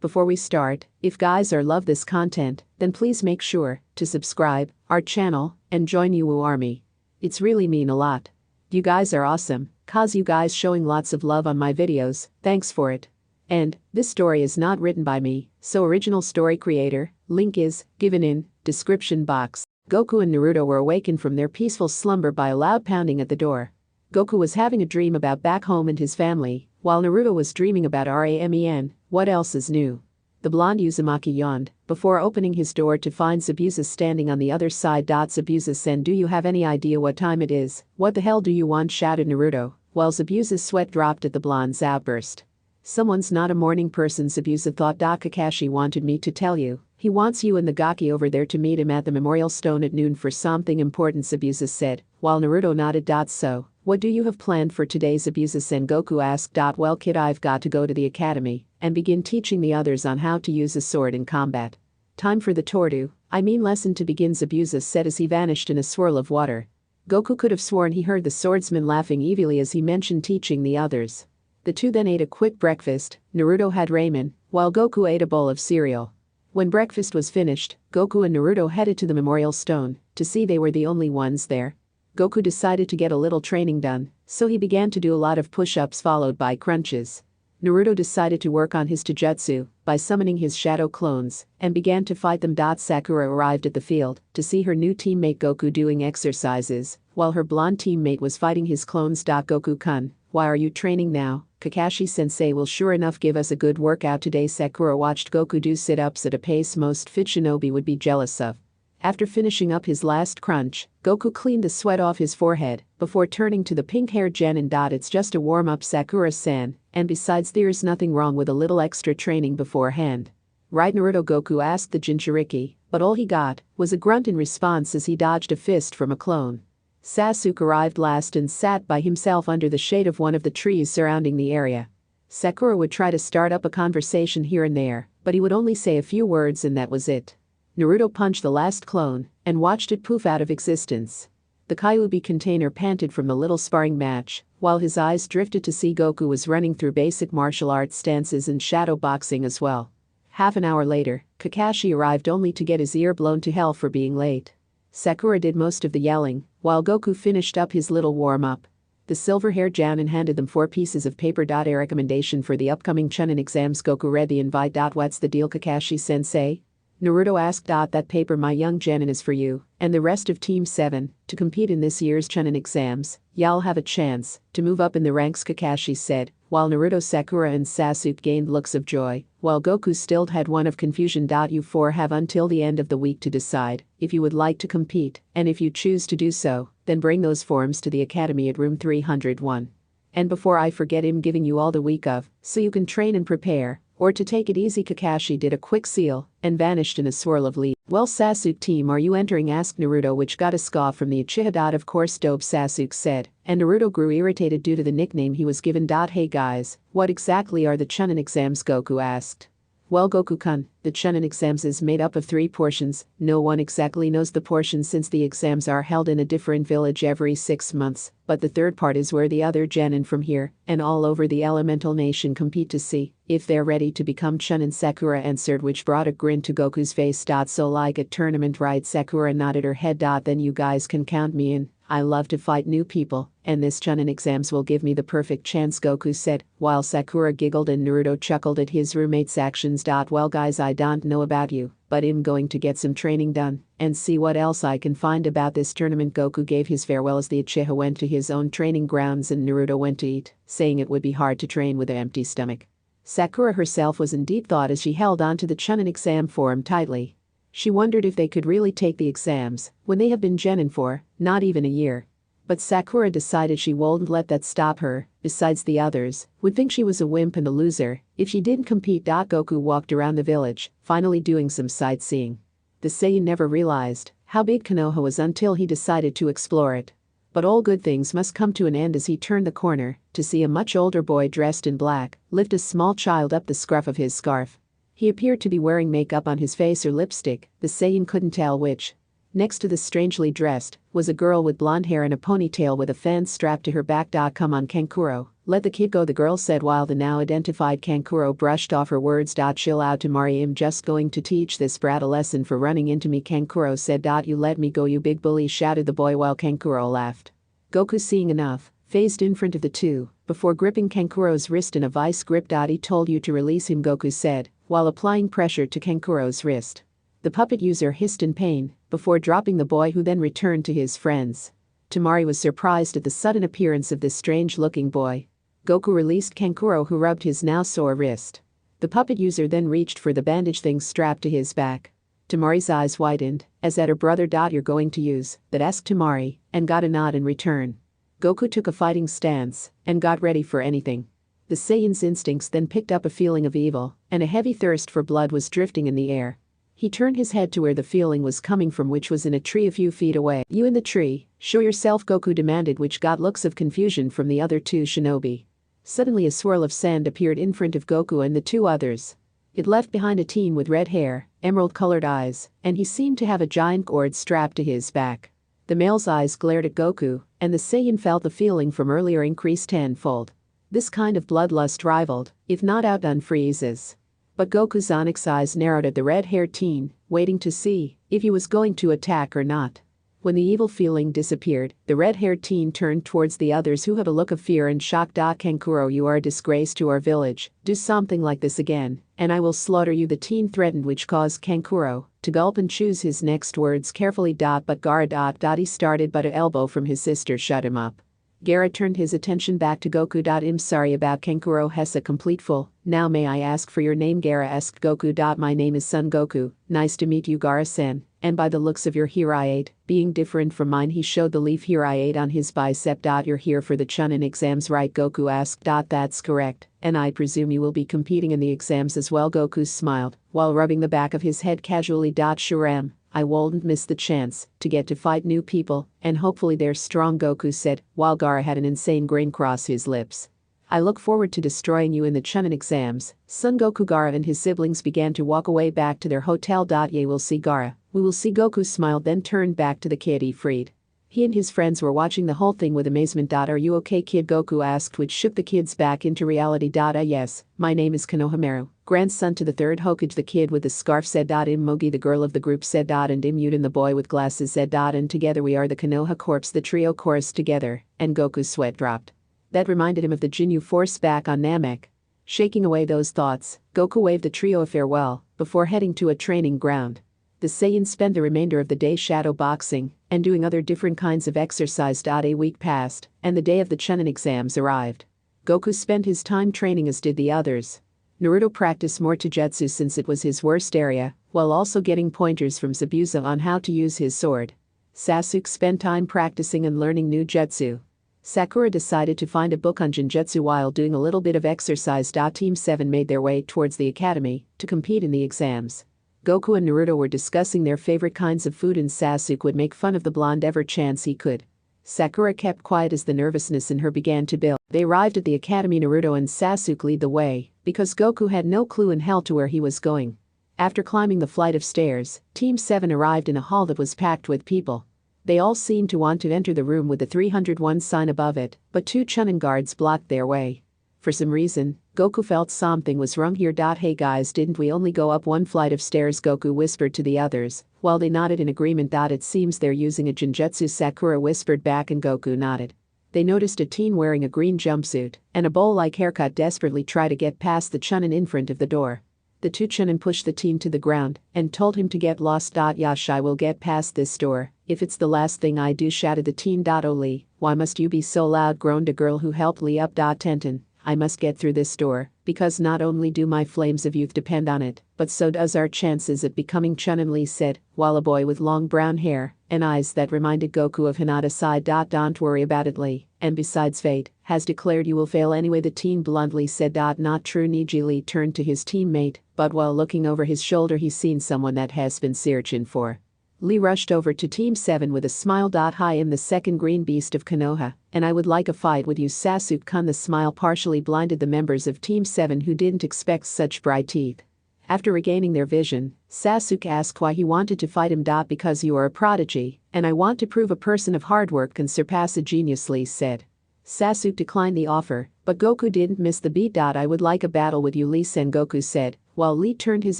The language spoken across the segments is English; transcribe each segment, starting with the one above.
Before we start, if guys are love this content, then please make sure to subscribe our channel and join Uwu Army. It's really mean a lot. You guys are awesome, cause you guys showing lots of love on my videos, thanks for it. And, this story is not written by me, so original story creator, link is given in description box. Goku and Naruto were awakened from their peaceful slumber by a loud pounding at the door. Goku was having a dream about back home and his family, while Naruto was dreaming about Ramen, what else is new? The blonde Uzumaki yawned, before opening his door to find Zabuza standing on the other side. Zabuza-sen, do you have any idea what time it is? What the hell do you want? Shouted Naruto, while Zabuza's sweat dropped at the blonde's outburst. Someone's not a morning person, Zabuza thought. Kakashi wanted me to tell you. He wants you and the Gaki over there to meet him at the Memorial Stone at noon for something important, Zabuza said, while Naruto nodded. So, what do you have planned for today? Zabuza-sen, Goku asked. Well kid, I've got to go to the academy and begin teaching the others on how to use a sword in combat. Time for the lesson to begin, Zabuza said as he vanished in a swirl of water. Goku could have sworn he heard the swordsman laughing evilly as he mentioned teaching the others. The two then ate a quick breakfast. Naruto had ramen, while Goku ate a bowl of cereal. When breakfast was finished, Goku and Naruto headed to the Memorial Stone to see they were the only ones there. Goku decided to get a little training done, so he began to do a lot of push-ups followed by crunches. Naruto decided to work on his taijutsu by summoning his shadow clones and began to fight them. Sakura arrived at the field to see her new teammate Goku doing exercises, while her blonde teammate was fighting his clones. Goku-kun, why are you training now? Kakashi-sensei will sure enough give us a good workout today. Sakura watched Goku do sit-ups at a pace most fit shinobi would be jealous of. After finishing up his last crunch, Goku cleaned the sweat off his forehead before turning to the pink-haired Genin. It's just a warm-up, Sakura-san, and besides there's nothing wrong with a little extra training beforehand. Right, Naruto? Goku asked the Jinchuriki, but all he got was a grunt in response as he dodged a fist from a clone. Sasuke arrived last and sat by himself under the shade of one of the trees surrounding the area. Sakura would try to start up a conversation here and there, but he would only say a few words and that was it. Naruto punched the last clone and watched it poof out of existence. The Kyuubi container panted from the little sparring match, while his eyes drifted to see Goku was running through basic martial arts stances and shadow boxing as well. Half an hour later, Kakashi arrived only to get his ear blown to hell for being late. Sakura did most of the yelling, while Goku finished up his little warm-up. The silver-haired Jounin handed them 4 pieces of paper. A recommendation for the upcoming Chunin exams. Goku read the invite. What's the deal, Kakashi-sensei? Naruto asked. That paper, my young Genin, is for you and the rest of Team 7 to compete in this year's Chunin exams. Y'all have a chance to move up in the ranks, Kakashi said, while Naruto, Sakura and Sasuke gained looks of joy, while Goku still had one of confusion. You 4 have until the end of the week to decide if you would like to compete, and if you choose to do so, then bring those forms to the academy at room 301. And before I forget, I'm giving you all the week of, so you can train and prepare, or to take it easy. Kakashi did a quick seal and vanished in a swirl of leaves. Well, Sasuke team, are you entering? Asked Naruto, which got a scoff from the Uchiha. Of course, dope, Sasuke said, and Naruto grew irritated due to the nickname he was given. Hey guys, what exactly are the Chunin exams? Goku asked. Well, Goku-kun, the Chunin exams is made up of 3 portions. No one exactly knows the portions since the exams are held in a different village every 6 months, but the third part is where the other Genin from here and all over the elemental nation compete to see if they're ready to become Chunin, Sakura answered, which brought a grin to Goku's face. So like a tournament, right? Sakura nodded her head. Then you guys can count me in. I love to fight new people, and this Chunin exams will give me the perfect chance, Goku said, while Sakura giggled and Naruto chuckled at his roommate's actions. Well guys, I don't know about you, but I'm going to get some training done and see what else I can find about this tournament. Goku gave his farewell as the Uchiha went to his own training grounds and Naruto went to eat, saying it would be hard to train with an empty stomach. Sakura herself was in deep thought as she held onto the Chunin exam form tightly. She wondered if they could really take the exams when they have been Genin for not even a year. But Sakura decided she wouldn't let that stop her. Besides, the others would think she was a wimp and a loser if she didn't compete. Goku walked around the village, finally doing some sightseeing. The Saiyan never realized how big Konoha was until he decided to explore it. But all good things must come to an end as he turned the corner to see a much older boy dressed in black lift a small child up the scruff of his scarf. He appeared to be wearing makeup on his face or lipstick, the Saiyan couldn't tell which. Next to the strangely dressed was a girl with blonde hair and a ponytail with a fan strapped to her back. Come on, Kankuro, Let the kid go, the girl said while the now identified Kankuro brushed off her words. Chill out, Temari, I'm just going to teach this brat a lesson for running into me, Kankuro said. You let me go, you big bully, shouted the boy while Kankuro laughed. Goku, seeing enough, phased in front of the two, before gripping Kankuro's wrist in a vice grip. He told you to release him, Goku said, while applying pressure to Kankuro's wrist. The puppet user hissed in pain, before dropping the boy, who then returned to his friends. Temari was surprised at the sudden appearance of this strange-looking boy. Goku released Kankuro, who rubbed his now sore wrist. The puppet user then reached for the bandage thing strapped to his back. Temari's eyes widened, as at her brother. You're going to use that, asked Temari, and got a nod in return. Goku took a fighting stance, and got ready for anything. The Saiyan's instincts then picked up a feeling of evil, and a heavy thirst for blood was drifting in the air. He turned his head to where the feeling was coming from, which was in a tree a few feet away. You in the tree, show yourself, Goku demanded, which got looks of confusion from the other two shinobi. Suddenly a swirl of sand appeared in front of Goku and the two others. It left behind a teen with red hair, emerald-colored eyes, and he seemed to have a giant gourd strapped to his back. The male's eyes glared at Goku, and the Saiyan felt the feeling from earlier increased tenfold. This kind of bloodlust rivaled, if not outdone, Frieza's. But Goku's onyx eyes narrowed at the red-haired teen, waiting to see if he was going to attack or not. When the evil feeling disappeared, the red-haired teen turned towards the others, who had a look of fear and shock. Kankuro, you are a disgrace to our village. Do something like this again, and I will slaughter you, the teen threatened, which caused Kankuro to gulp and choose his next words carefully. But Gaara. He started, but an elbow from his sister shut him up. Gaara turned his attention back to Goku. I'm sorry about Kankuro, has a complete full. Now may I ask for your name, Gaara asked Goku. My name is Son Goku. Nice to meet you, Gaara-sen. And by the looks of your Hiraiate, being different from mine, he showed the leaf Hiraiate on his bicep. You're here for the Chunin exams, right? Goku asked. That's correct, and I presume you will be competing in the exams as well. Goku smiled, while rubbing the back of his head casually. Sure am. I won't miss the chance to get to fight new people, and hopefully they're strong, Goku said, while Gaara had an insane grin cross his lips. I look forward to destroying you in the Chunin exams. Son Goku. Gaara and his siblings began to walk away back to their hotel. Yeah, we'll see, Gaara. We will see, Goku smiled, then turned back to the kid he freed. He and his friends were watching the whole thing with amazement. Are you okay, kid? Goku asked, which shook the kids back into reality. Yes, my name is Konohamaru, grandson to the third Hokage. The kid with the scarf said. Mogi, the girl of the group, said. And Yuden, the boy with glasses, said. And together we are the Konoha Corps. The trio chorused together, and Goku's sweat dropped. That reminded him of the Jinyu Force back on Namek. Shaking away those thoughts, Goku waved the trio a farewell before heading to a training ground. The Saiyans spent the remainder of the day shadow boxing and doing other different kinds of exercise. A week passed, and the day of the Chunin exams arrived. Goku spent his time training, as did the others. Naruto practiced more Taijutsu since it was his worst area, while also getting pointers from Zabuza on how to use his sword. Sasuke spent time practicing and learning new jutsu. Sakura decided to find a book on Genjutsu while doing a little bit of exercise. Team 7 made their way towards the academy to compete in the exams. Goku and Naruto were discussing their favorite kinds of food, and Sasuke would make fun of the blonde every chance he could. Sakura kept quiet as the nervousness in her began to build. They arrived at the academy. Naruto and Sasuke lead the way, because Goku had no clue in hell to where he was going. After climbing the flight of stairs, Team 7 arrived in a hall that was packed with people. They all seemed to want to enter the room with the 301 sign above it, but two Chunin guards blocked their way. For some reason, Goku felt something was wrong here. Hey guys, didn't we only go up one flight of stairs? Goku whispered to the others, while they nodded in agreement. It seems they're using a Genjutsu, Sakura whispered back, and Goku nodded. They noticed a teen wearing a green jumpsuit and a bowl-like haircut desperately try to get past the Chunin in front of the door. The two Chunin pushed the teen to the ground and told him to get lost. Yash, I will get past this door if it's the last thing I do, shouted the teen. Lee, why must you be so loud? Groaned a girl who helped Lee up. Tenten, I must get through this door, because not only do my flames of youth depend on it, but so does our chances at becoming Chunin, Lee said, while a boy with long brown hair and eyes that reminded Goku of Hinata sighed. Don't worry about it, Lee, and besides fate has declared you will fail anyway, the teen bluntly said. Not true. Niji. Lee turned to his teammate, but while looking over his shoulder he seen someone that has been searching for. Lee rushed over to Team 7 with a smile. Hi, I'm the second green beast of Konoha, and I would like a fight with you, Sasuke-kun. The smile partially blinded the members of Team 7 who didn't expect such bright teeth. After regaining their vision, Sasuke asked why he wanted to fight him. Because you are a prodigy, and I want to prove a person of hard work can surpass a genius, Lee said. Sasuke declined the offer, But Goku didn't miss the beat. I would like a battle with you, Lee Sengoku said, while Lee turned his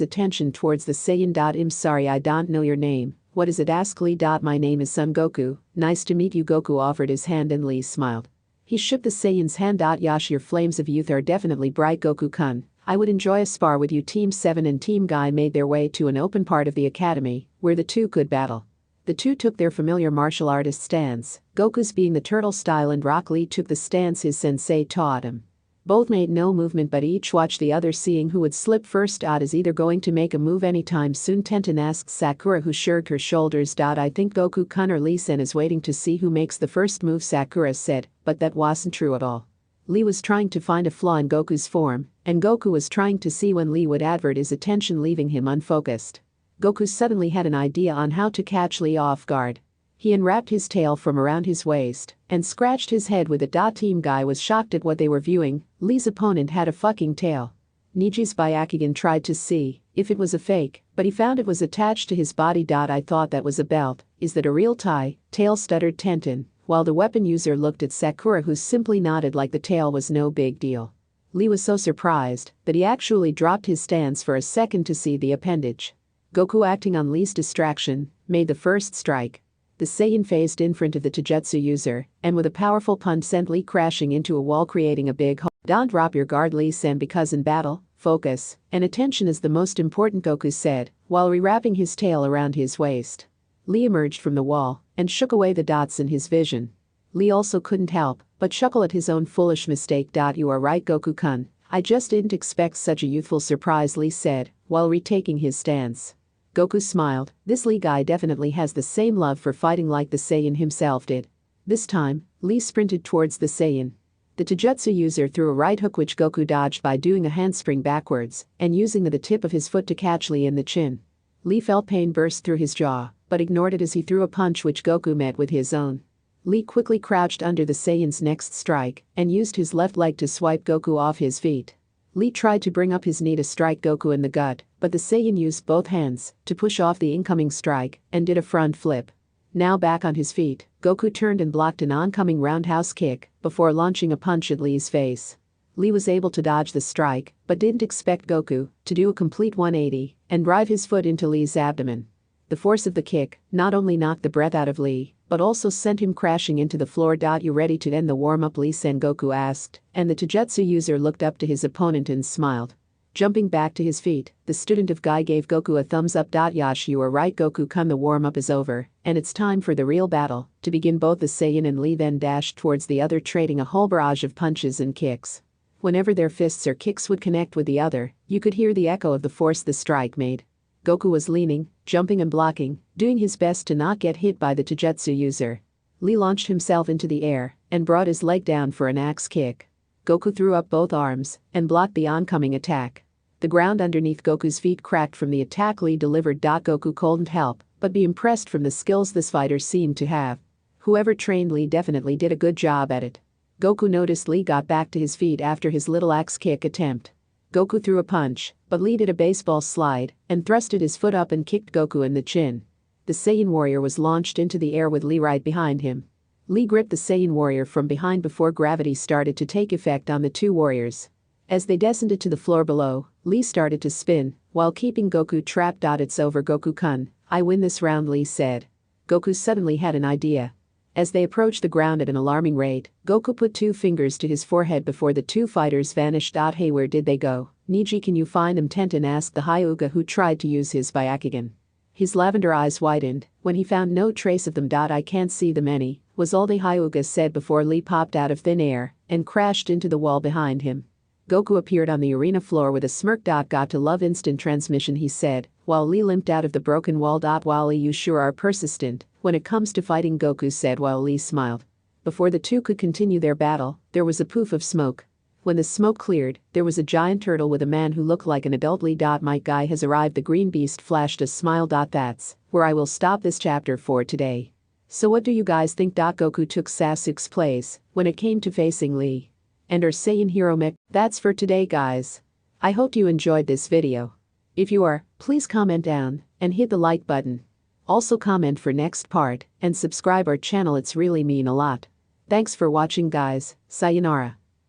attention towards the Saiyan. I'm sorry, I don't know your name. What is it? Asked Lee. My name is Son Goku. Nice to meet you. Goku offered his hand and Lee smiled. He shook the Saiyan's hand. Yash, your flames of youth are definitely bright, Goku-kun. I would enjoy a spar with you. Team 7 and Team Guy made their way to an open part of the academy where the two could battle. The two took their familiar martial artist stance, Goku's being the turtle style and Rock Lee took the stance his sensei taught him. Both made no movement but each watched the other, seeing who would slip first. Is either going to make a move anytime soon? Tenten asked Sakura, who shrugged her shoulders. I think Goku-kun or Lee-sen is waiting to see who makes the first move, Sakura said, but that wasn't true at all. Lee was trying to find a flaw in Goku's form, and Goku was trying to see when Lee would avert his attention, leaving him unfocused. Goku suddenly had an idea on how to catch Lee off guard. He unwrapped his tail from around his waist and scratched his head with it. Team Guy was shocked at what they were viewing. Lee's opponent had a fucking tail. Niji's Byakugan tried to see if it was a fake, but he found it was attached to his body. I thought that was a belt. Is that a real tie? Tail, stuttered Tenten, while the weapon user looked at Sakura, who simply nodded like the tail was no big deal. Lee was so surprised that he actually dropped his stance for a second to see the appendage. Goku, acting on Lee's distraction, made the first strike. The Saiyan phased in front of the Taijutsu user, and with a powerful punch sent Lee crashing into a wall, creating a big hole. Don't drop your guard, Lee-sen, because in battle, focus and attention is the most important, Goku said, while rewrapping his tail around his waist. Lee emerged from the wall and shook away the dots in his vision. Lee also couldn't help but chuckle at his own foolish mistake. You are right, Goku-kun. I just didn't expect such a youthful surprise, Lee said, while retaking his stance. Goku smiled. This Lee guy definitely has the same love for fighting like the Saiyan himself did. This time, Lee sprinted towards the Saiyan. The Taijutsu user threw a right hook which Goku dodged by doing a handspring backwards and using the tip of his foot to catch Lee in the chin. Lee felt pain burst through his jaw, but ignored it as he threw a punch which Goku met with his own. Lee quickly crouched under the Saiyan's next strike and used his left leg to swipe Goku off his feet. Lee tried to bring up his knee to strike Goku in the gut, but the Saiyan used both hands to push off the incoming strike and did a front flip. Now back on his feet, Goku turned and blocked an oncoming roundhouse kick before launching a punch at Lee's face. Lee was able to dodge the strike, but didn't expect Goku to do a complete 180 and drive his foot into Lee's abdomen. The force of the kick not only knocked the breath out of Lee, but also sent him crashing into the floor. You ready to end the warm-up, Lee Sengoku asked, and the Taijutsu user looked up to his opponent and smiled. Jumping back to his feet, the student of Guy gave Goku a thumbs up. Yash, you are right, Goku-kun, the warm-up is over, and it's time for the real battle to begin. Both the Saiyan and Lee then dashed towards the other, trading a whole barrage of punches and kicks. Whenever their fists or kicks would connect with the other, you could hear the echo of the force the strike made. Goku was leaning, jumping and blocking, doing his best to not get hit by the Taijutsu user. Lee launched himself into the air and brought his leg down for an axe kick. Goku threw up both arms and blocked the oncoming attack. The ground underneath Goku's feet cracked from the attack Lee delivered. Goku couldn't help but be impressed from the skills this fighter seemed to have. Whoever trained Lee definitely did a good job at it. Goku noticed Lee got back to his feet after his little axe kick attempt. Goku threw a punch, but Lee did a baseball slide and thrusted his foot up and kicked Goku in the chin. The Saiyan warrior was launched into the air with Lee right behind him. Lee gripped the Saiyan warrior from behind before gravity started to take effect on the two warriors. As they descended to the floor below, Lee started to spin while keeping Goku trapped. It's over, Goku-kun. I win this round, Lee said. Goku suddenly had an idea. As they approached the ground at an alarming rate, Goku put two fingers to his forehead before the two fighters vanished. Hey, where did they go? Niji, can you find them? Tenten asked the Hyuga, who tried to use his Byakugan. His lavender eyes widened when he found no trace of them. I can't see them any, was all the Hyuga said before Lee popped out of thin air and crashed into the wall behind him. Goku appeared on the arena floor with a smirk. Got to love instant transmission, he said, while Lee limped out of the broken wall. Wow, Lee, you sure are persistent when it comes to fighting, Goku said while Lee smiled. Before the two could continue their battle, there was a poof of smoke. When the smoke cleared, there was a giant turtle with a man who looked like an adult. Lee. My guy has arrived. The green beast flashed a smile. That's where I will stop this chapter for today. So what do you guys think? Goku took Sasuke's place when it came to facing Lee and our Saiyan hero mech. That's for today, guys. I hope you enjoyed this video. If you are, please comment down and hit the like button. Also comment for next part and subscribe our channel, it's really mean a lot. Thanks for watching, guys. Sayonara.